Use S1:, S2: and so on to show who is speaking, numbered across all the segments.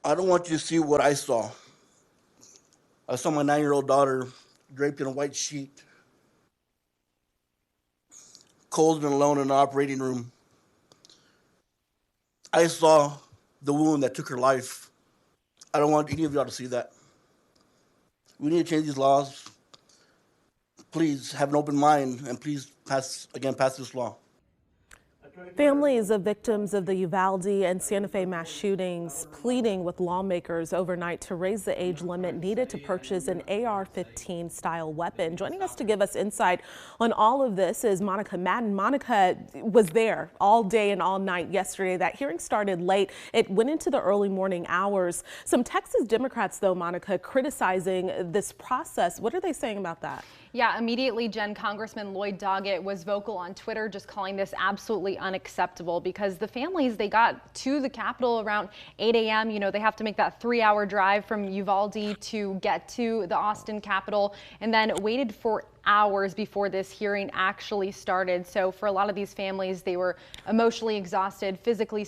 S1: I don't want you to see what I saw. I saw my 9-year-old daughter draped in a white sheet, cold and alone in the operating room. I saw the wound that took her life. I don't want any of y'all to see that. We need to change these laws. Please have an open mind and please pass this law.
S2: Families of victims of the Uvalde and Santa Fe mass shootings pleading with lawmakers overnight to raise the age limit needed to purchase an AR-15 style weapon. Joining us to give us insight on all of this is Monica Madden. Monica was there all day and all night yesterday. That hearing started late. It went into the early morning hours. Some Texas Democrats, though, Monica, criticizing this process. What are they saying about that?
S3: Yeah, immediately, Jen, Congressman Lloyd Doggett was vocal on Twitter, just calling this absolutely unacceptable because the families, they got to the Capitol around 8 a.m. You know, they have to make that 3-hour drive from Uvalde to get to the Austin Capitol and then waited for hours before this hearing actually started. So for a lot of these families, they were emotionally exhausted, physically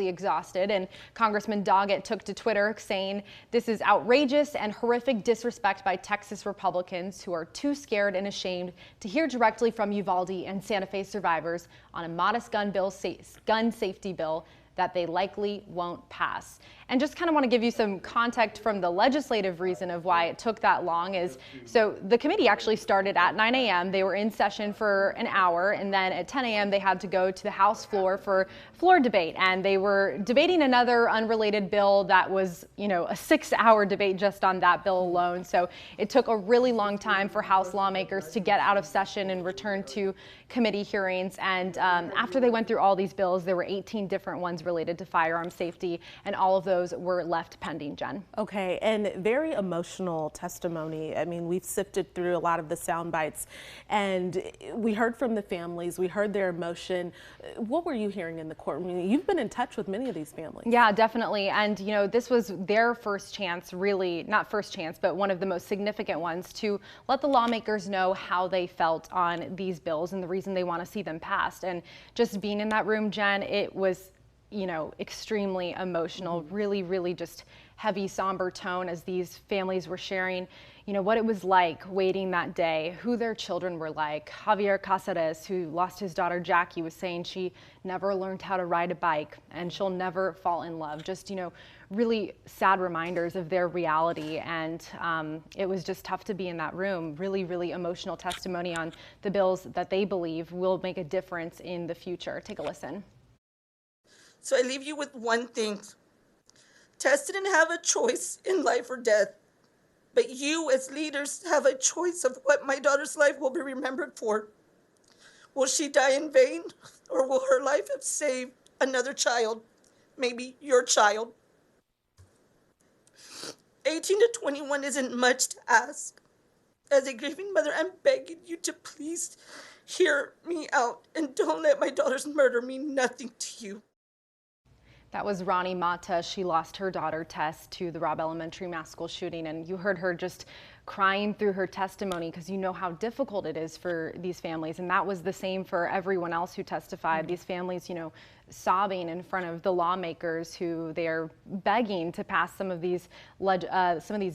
S3: exhausted. And Congressman Doggett took to Twitter saying, "This is outrageous and horrific disrespect by Texas Republicans who are too scared and ashamed to hear directly from Uvalde and Santa Fe survivors on a modest gun safety bill that they likely won't pass." And just kind of want to give you some context from the legislative reason of why it took that long is, so the committee actually started at 9 a.m. They were in session for an hour, and then at 10 a.m. they had to go to the House floor for floor debate. And they were debating another unrelated bill that was, you know, a 6-hour debate just on that bill alone. So it took a really long time for House lawmakers to get out of session and return to committee hearings. And after they went through all these bills, there were 18 different ones related to firearm safety, and all of those were left pending, Jen.
S2: Okay, and very emotional testimony. I mean, we've sifted through a lot of the sound bites, and we heard from the families, we heard their emotion. What were you hearing in the courtroom? I mean, you've been in touch with many of these families.
S3: Yeah, definitely. And, you know, this was their first chance, really, not first chance, but one of the most significant ones to let the lawmakers know how they felt on these bills and the reason they want to see them passed. And just being in that room, Jen, it was, you know, extremely emotional, really just heavy, somber tone as these families were sharing, you know, what it was like waiting that day, who their children were like. Javier Casares, who lost his daughter Jackie, was saying she never learned how to ride a bike and she'll never fall in love. Just, you know, really sad reminders of their reality. And it was just tough to be in that room. Really emotional testimony on the bills that they believe will make a difference in the future. Take a listen.
S4: So I leave you with one thing. Tess didn't have a choice in life or death, but you as leaders have a choice of what my daughter's life will be remembered for. Will she die in vain, or will her life have saved another child, maybe your child? 18 to 21 isn't much to ask. As a grieving mother, I'm begging you to please hear me out and don't let my daughter's murder mean nothing to you.
S3: That was Ronnie Mata. She lost her daughter, Tess, to the Robb Elementary mass school shooting. And you heard her just crying through her testimony because you know how difficult it is for these families. And that was the same for everyone else who testified. These families, you know, sobbing in front of the lawmakers who they're begging to pass some of these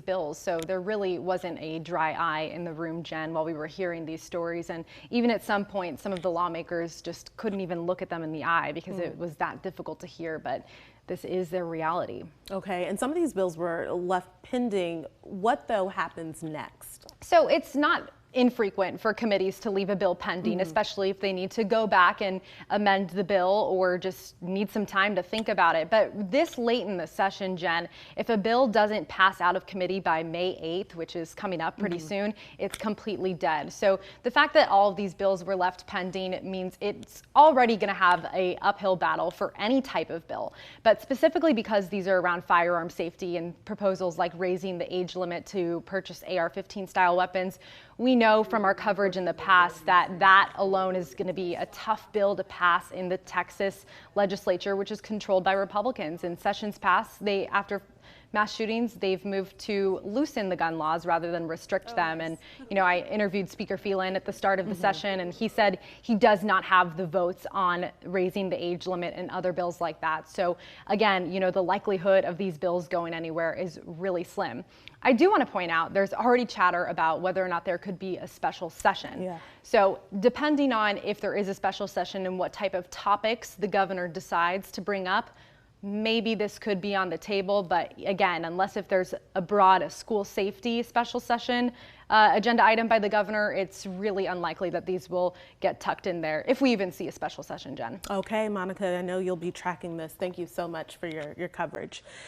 S3: bills. So there really wasn't a dry eye in the room, Jen, while we were hearing these stories. And even at some point, some of the lawmakers just couldn't even look at them in the eye because it was that difficult to hear. But this is their reality.
S2: Okay, and some of these bills were left pending. What, though, happens next?
S3: So it's not infrequent for committees to leave a bill pending, especially if they need to go back and amend the bill or just need some time to think about it. But this late in the session, Jen, if a bill doesn't pass out of committee by May 8th, which is coming up pretty soon, it's completely dead. So the fact that all of these bills were left pending means it's already going to have an uphill battle for any type of bill. But specifically because these are around firearm safety and proposals like raising the age limit to purchase AR-15 style weapons, we know from our coverage in the past that that alone is going to be a tough bill to pass in the Texas legislature, which is controlled by Republicans. In sessions past, after mass shootings, they've moved to loosen the gun laws rather than restrict them. And, you know, I interviewed Speaker Phelan at the start of the session, and he said he does not have the votes on raising the age limit and other bills like that. So again, you know, the likelihood of these bills going anywhere is really slim. I do want to point out there's already chatter about whether or not there could be a special session.
S2: Yeah.
S3: So depending on if there is a special session and what type of topics the governor decides to bring up, maybe this could be on the table. But again, unless if there's a school safety special session agenda item by the governor, it's really unlikely that these will get tucked in there if we even see a special session, Jen.
S2: Okay, Monica, I know you'll be tracking this. Thank you so much for your coverage.